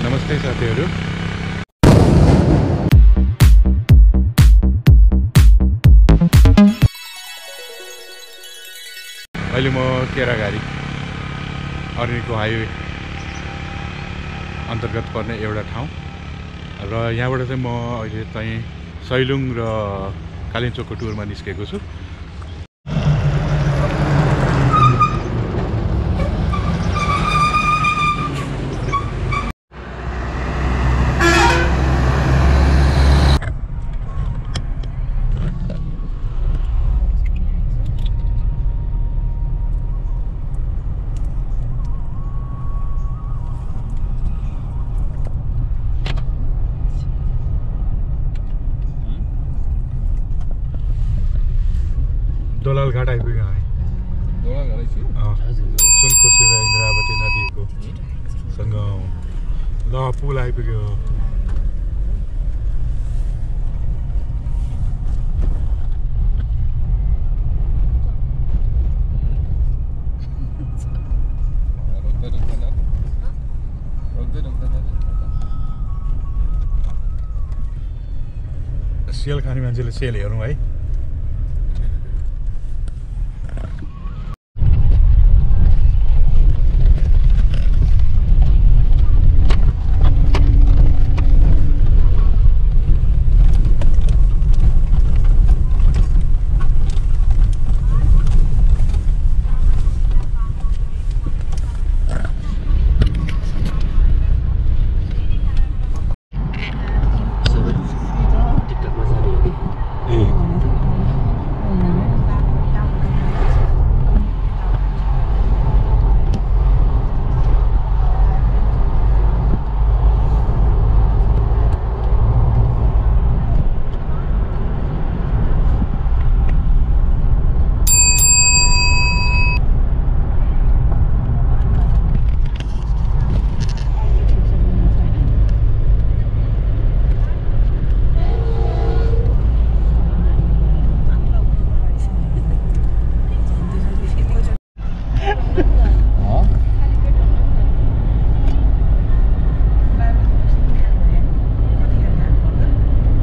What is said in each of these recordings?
नमस्ते साथीहरु। अहिले म केराघारी अर्निको हाइवे अन्तर्गत पर्ने एउटा ठाउँ र यहाँबाट चाहिँ म अहिले चाहिँ सैलुङ र कालिम्पोङको टुरमा निस्केको छु। दोलाल घाट आइपुग्यो हामी। दोलाल घाट आइपुग्यो? सुनकोशी र इन्द्रावती नदीको सङ्गम। ल पुल आइपुग्यो। सेल खाने मान्छेले सेल हेरौँ है।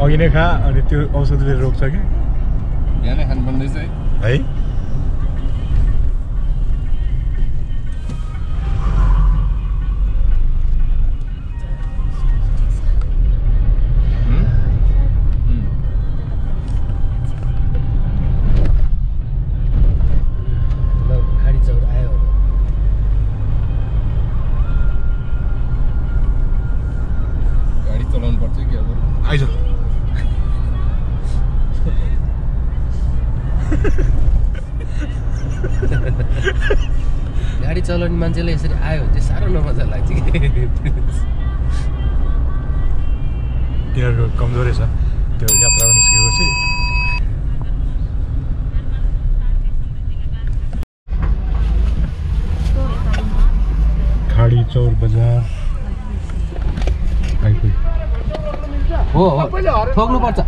अघि नै खा अनि त्यो औषधिले रोक्छ कि बिहानै खानु पर्दैछ है। गाडी चलाउनु पर्छ कि अब आइज। गाडी चलाउने मान्छेले यसरी आयो भने चाहिँ साह्रो नमजा लाग्छ कि। तिनीहरूको कमजोरै छ त्यो यात्रामा निस्केपछि। खाडी चौर बजार आइपुग्यो। हो ठोक्नुपर्छ।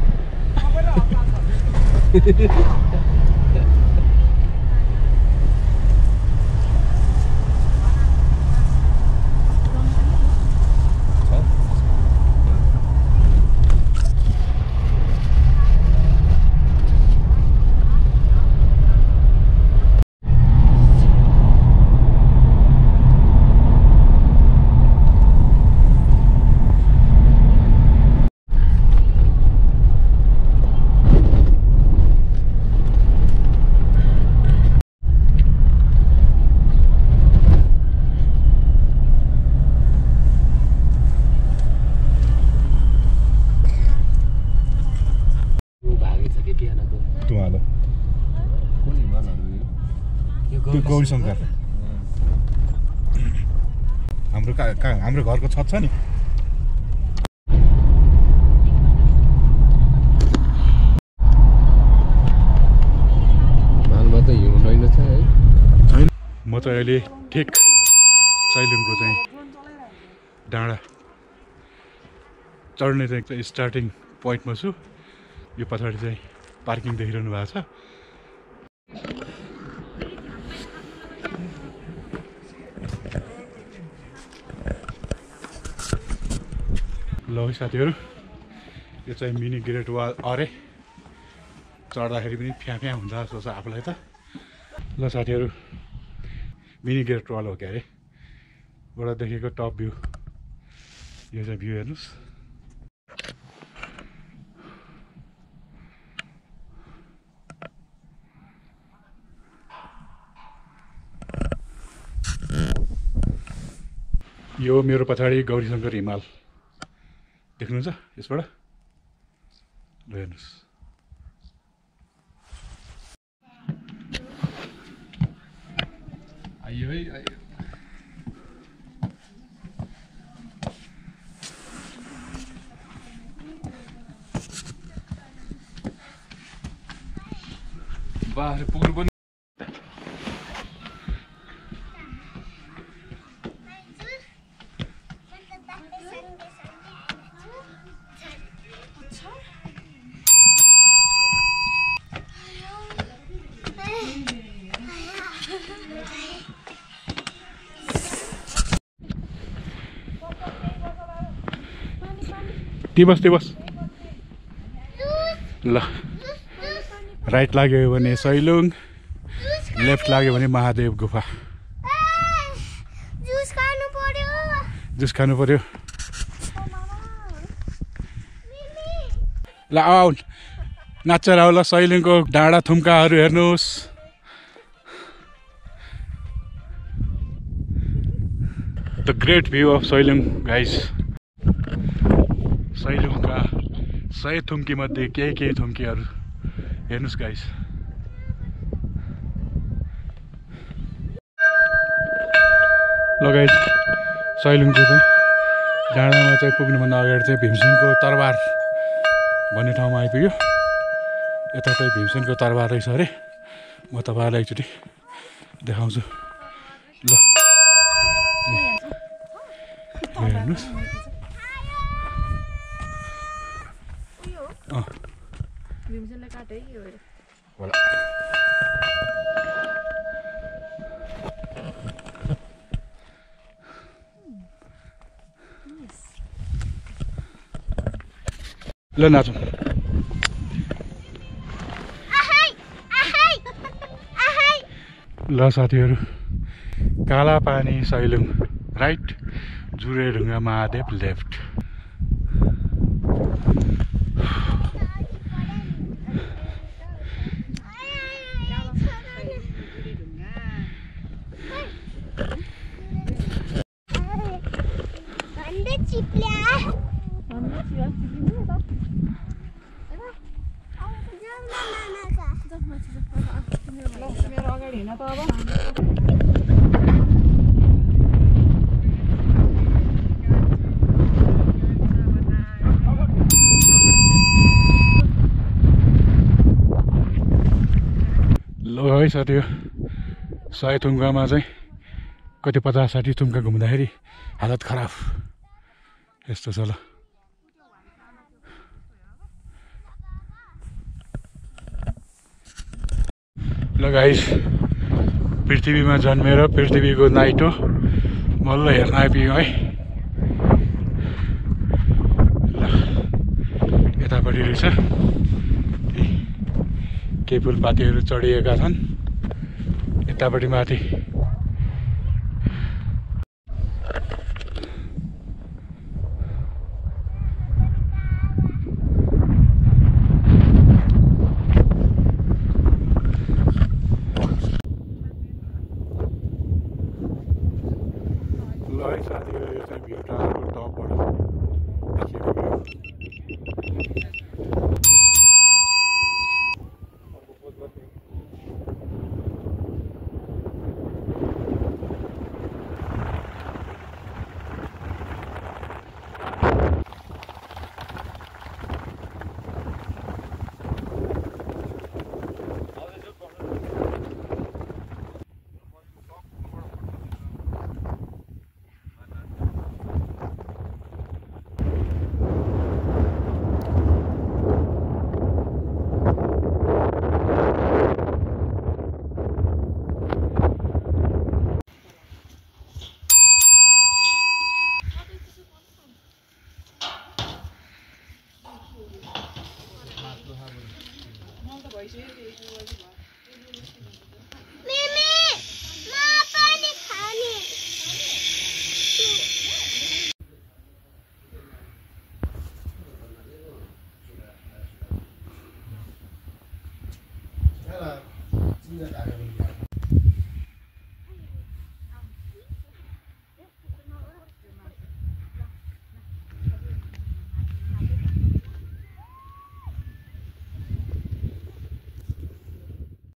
त्यो गौरीशङ्कर हाम्रो घरको छत छ नि। म चाहिँ अहिले ठिक सैलुङको चाहिँ डाँडा चढ्ने चाहिँ स्टार्टिङ पोइन्टमा छु। यो पछाडि चाहिँ पार्किङ देखिरहनु भएको छ। ल है साथीहरू, यो चाहिँ मिनी ग्रेट वाल अरे चढ्दाखेरि पनि फ्याँ हुन्छ जस्तो छ आफूलाई त। ल साथीहरू, मिनी ग्रेट वाल हो क्या अरे, बाट देखेको टप भ्यू। यो चाहिँ भ्यू हेर्नुहोस्। यो मेरो पछाडि गौरीशङ्कर हिमाल देख्नुहुन्छ यसबाट। ल हेर्नुहोस्, आइयो है आइयो। बाह्र पुग्नु पनि बस ल। राइट लाग्यो भने सैलुङ, लेफ्ट लाग्यो भने महादेव गुफा। जुस खानु पर्यो। ल आऊ नाचेर आऊ ल। सैलुङको डाँडा थुम्काहरू हेर्नुहोस्। The great view of Sailung guys. सैलुङका 100 थुम्की मध्ये केही थुम्कीहरू हेर्नुहोस् गाइस। ल गाइस, सैलुङको चाहिँ डाँडामा चाहिँ पुग्नुभन्दा अगाडि चाहिँ भीमसेनको तरबार भन्ने ठाउँमा आइपुग्यो। यता चाहिँ भीमसेनको तरबार रहेछ अरे। म तपाईँहरूलाई एकचोटि देखाउँछु ल। हेर्नुहोस्, भीमसेनले काटे के हो होला। ल नाचौँ। ल साथीहरू, काला पानी सैलुङ राइट, जुरेढुङ्गा महादेव लेफ्ट। है साथीहरू, 100 थुम्कामा चाहिँ कति 50-60 थुम्का घुम्दाखेरि हालत खराब यस्तो छ। ल गाइस, पृथ्वीमा जन्मेर पृथ्वीको नाइटो मल्ल हेर्न आइपुग्यौँ है। ल यतापट्टि रहेछ केही फुलपातीहरू चढिएका छन्। यतापट्टि माथि ल है साथीहरू, यो चाहिँ भ्यू टावरको टपबाट देखिएको भ्यू। भइसक्यो